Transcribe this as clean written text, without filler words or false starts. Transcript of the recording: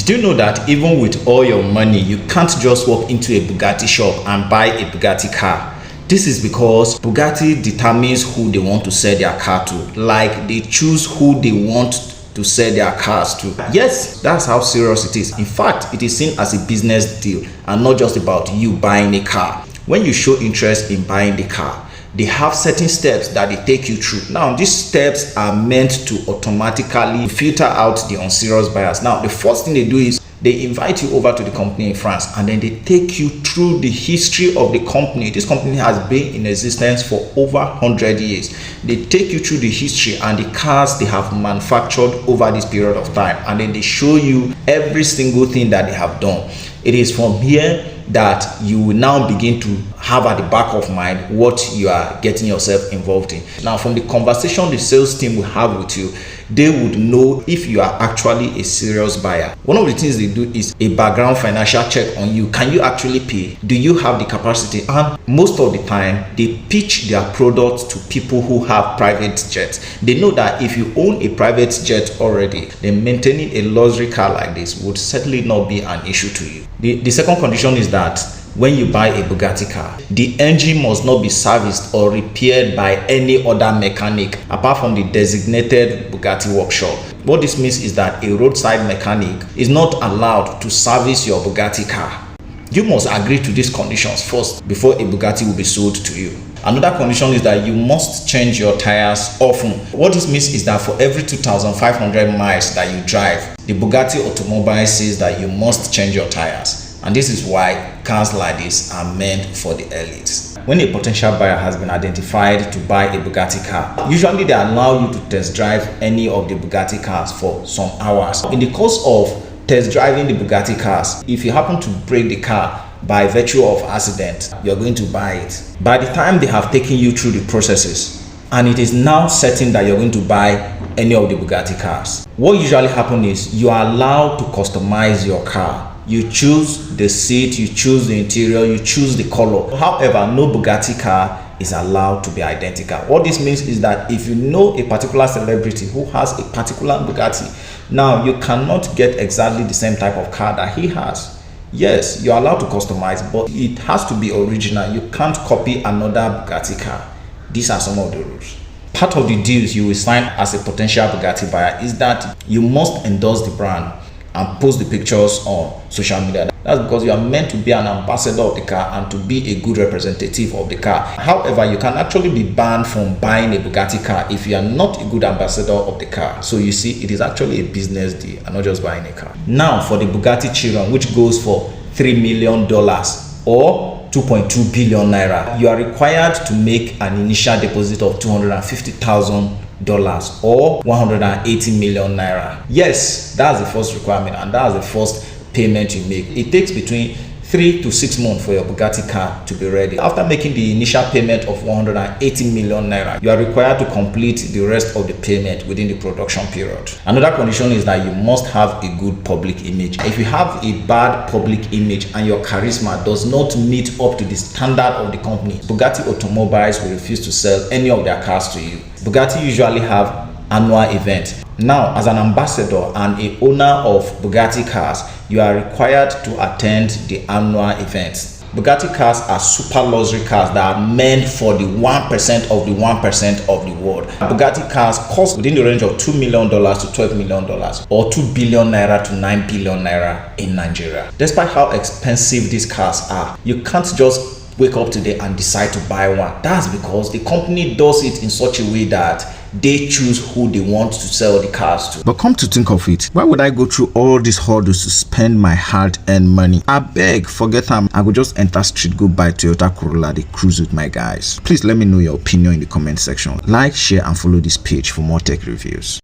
Did you know that even with all your money, you can't just walk into a Bugatti shop and buy a Bugatti car? This is because Bugatti determines who they want to sell their car to. Like, they choose who they want to sell their cars to. Yes, that's how serious it is. In fact, it is seen as a business deal and not just about you buying a car. When you show interest in buying the car, they have certain steps that they take you through. Now, these steps are meant to automatically filter out the unserious buyers. Now, the first thing they do is they invite you over to the company in France, and then they take you through the history of the company. This company has been in existence for over 100 years. They take you through the history and the cars they have manufactured over this period of time, and then they show you every single thing that they have done. It is from here that you will now begin to have at the back of mind what you are getting yourself involved in. Now, from the conversation the sales team will have with you, they would know if you are actually a serious buyer. One of the things they do is a background financial check on you. Can you actually pay? Do you have the capacity? And most of the time, they pitch their products to people who have private jets. They know that if you own a private jet already, then maintaining a luxury car like this would certainly not be an issue to you. The second condition is that when you buy a Bugatti car, the engine must not be serviced or repaired by any other mechanic apart from the designated Bugatti workshop. What this means is that a roadside mechanic is not allowed to service your Bugatti car. You must agree to these conditions first before a Bugatti will be sold to you. Another condition is that you must change your tires often. What this means is that for every 2,500 miles that you drive, the Bugatti automobile says that you must change your tires. And this is why cars like this are meant for the elites. When a potential buyer has been identified to buy a Bugatti car, usually they allow you to test drive any of the Bugatti cars for some hours. In the course of test driving the Bugatti cars, if you happen to break the car by virtue of accident, you're going to buy it. By the time they have taken you through the processes, and it is now certain that you're going to buy any of the Bugatti cars, what usually happens is you are allowed to customize your car. You choose the seat, you choose the interior, you choose the color. However, no Bugatti car is allowed to be identical. What this means is that if you know a particular celebrity who has a particular Bugatti, now you cannot get exactly the same type of car that he has. Yes, you're allowed to customize, but it has to be original. You can't copy another Bugatti car. These are some of the rules. Part of the deals you will sign as a potential Bugatti buyer is that you must endorse the brand and post the pictures on social media. That's because you are meant to be an ambassador of the car and to be a good representative of the car. However, you can actually be banned from buying a Bugatti car if you are not a good ambassador of the car. So you see, it is actually a business deal and not just buying a car. Now, for the Bugatti Chiron, which goes for $3 million or 2.2 billion naira, you are required to make an initial deposit of $250,000 or 180 million naira. Yes, that's the first requirement, and that's the first payment you make. It takes between 3 to 6 months for your Bugatti car to be ready. After making the initial payment of 180 million naira, you are required to complete the rest of the payment within the production period. Another condition is that you must have a good public image. If you have a bad public image and your charisma does not meet up to the standard of the company, Bugatti Automobiles will refuse to sell any of their cars to you. Bugatti usually have annual events. Now, as an ambassador and a owner of Bugatti cars, you are required to attend the annual events. Bugatti cars are super luxury cars that are meant for the 1% of the 1% of the world. Bugatti cars cost within the range of $2 million to $12 million or 2 billion naira to 9 billion naira in Nigeria. Despite how expensive these cars are, you can't just wake up today and decide to buy one. That's because the company does it in such a way that they choose who they want to sell the cars to. But come to think of it, why would I go through all these hurdles to spend my hard-earned money? I beg, forget them. I would just enter street, go buy Toyota Corolla, they cruise with my guys. Please let me know your opinion in the comment section. Like, share, and follow this page for more tech reviews.